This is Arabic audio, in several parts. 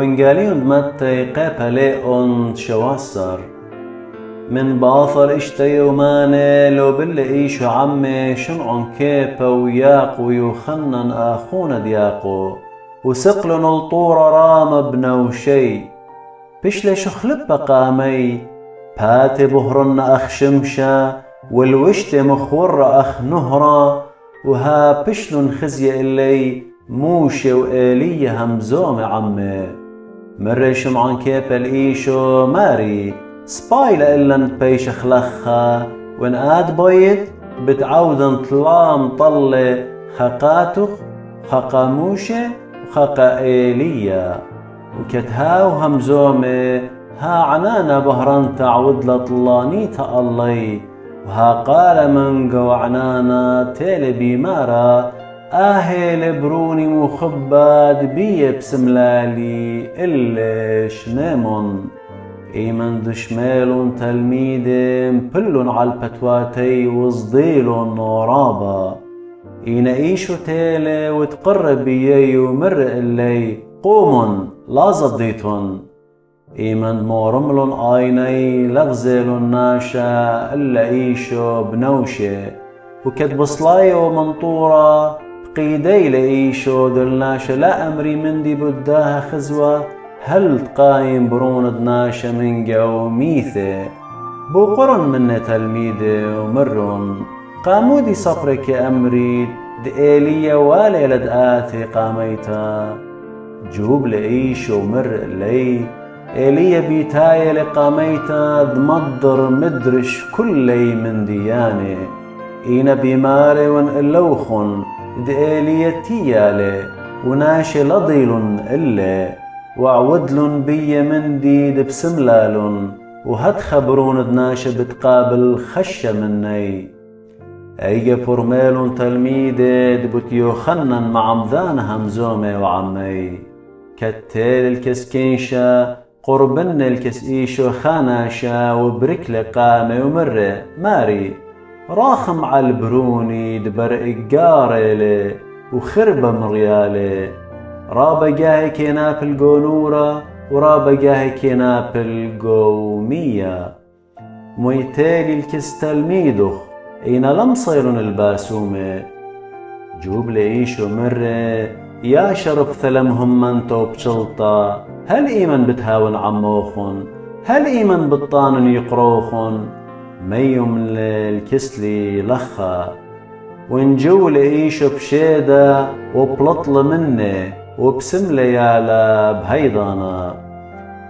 وإنجاليون دمتي قابليون شواسر من باثر اشتي وماني لو بالإيشو عمي شمعن كيبا وياقو يخنن آخونا دياقو وسقلن الطورة رام بنوشي بشلي شخلب قامي باتي بهرن أخ شمشا والوشت مخور أخ نهرا وها بشلن خزي إلي موشي وإلي همزوم عمي مري شمعن كيبا الإيشو ماري سبايلة إلا بيش خلخها وإن آد بيت بتعودن طلام طلي خقاتخ خقا موشة وخقا إيليا وكتها وهمزومي ها عنانا بهران تعود لطلانيتا اللي وها قال من قو عنانا تيلي بيمارا آهي لبروني مخباد بي بسملالي إليش نيمون إيمن دشميلون تلميدم بلون عالبتواتي وصديلون نورابا إيشو تيلي وتقرب بيي ومر إلي قومن لا زديتون إيمن مورملون آيني لغزيلون ناشا إلا إيشو بنوشي وكتب صلايو منطورة بقيدي لإيشو دلناشا لا أمري مندي بداها خزوة هل تقايم برون دناشا من قوميثي بقرن من تلميدي ومرون قامودي صبرك أمري دئيلية واليلد آتي قاميتا جوب لإيش ومر لي إيلية بيتاية لقاميتا دمضر مدرش كلي من دياني إينا بيماري ونقلوخن دئيلية تيالي وناشي لضيل إلي وعودلن بي من ديد بسملالن وهد خبرون دناشا بتقابل خشة مني ايجا فرميلن تلميدي دبت يوخنن مع مذان همزومي وعمي كتيل الكسكينشا قربن الكسيشو خاناشا وبركل قامي ومري ماري راخم عالبروني دبر إقاريلي وخربة مريالي رابا جاهي كيناب القونورة ورابا جاهي كيناب القومية ميتالي الكستلميدخ اين لم صيرن الباسومة جوب لإيشو مرة يا شرب ثلمهم منتو بشلطة هل إيمن بتهاون عموخن هل إيمن بطانن يقروخن ميوم الكسلي لخا ونجو لإيشو بشيدة وبلطل مني وبسم ليالا بهيضانا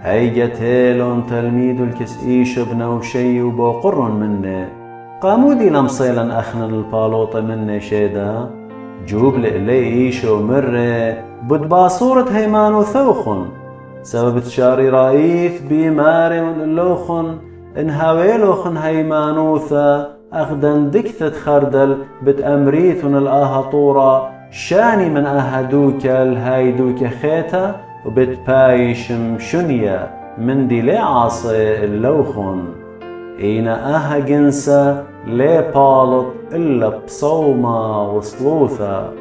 هيجا تيلون تلميذ الكسئيش بنوشي وبوقرن مني قامودي لمصيلا أخنا البالوطة مني شيدا جوب لإليش ومري بدباصورة هيمان وثوخن سبب تشاري رايث بيماري ونلوخن انهاويلوخن هيمانوثا أخدن دكثة خردل بتأمريثن الآهطورة شاني من أهدوك الهايدوك خيتا وبتبايشم شنيا من دي لي عاصي اللوخن إين أها جنسة لي بالط إلا بصومة وصلوثة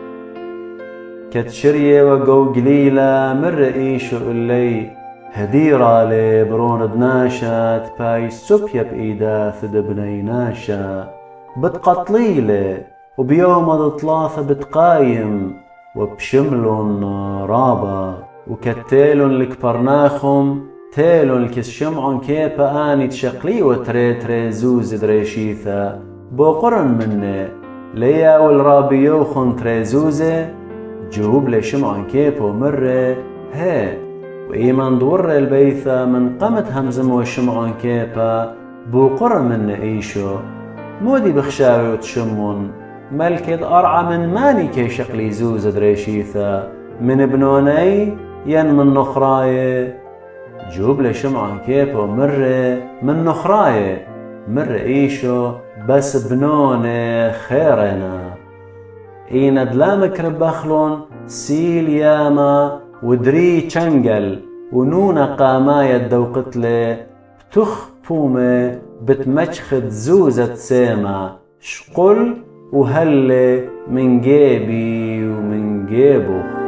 كتشرية وقو قليلة من رئيشو اللي هديرة لي برون دناشا تباي سوبيا بإيدا ثد بنيناشا بتقطليلي وبيوم الثلاثة بتقايم وبشملن رابا وكتيلن لكبرناخم تيلن الكس شمعن كيبا آني تشقلي وتري زوز دريشيثا بوقرن مني ليا والرابيوخن تريزوزة جوب لي شمعن كيبا ومرة هي وإيمان دور البيثة من قمت همزم وشمعن كيبا بوقرن مني إيشو مودي بخشاوي وتشمون ملكد أرعى من ماني كي شقلي زوز دريشيثا من بنوني ين من نخراية جوب لي شمعن كيبا ومرة من نخراية مر إيشو بس بنوني خيرنا إينا دلامك ربخلون سيل ياما ودري چنگل ونونا قامايا دوقتلي بتخ بومي بتمجخد زوزة سيما شقل وهل من جيبي ومن جيبه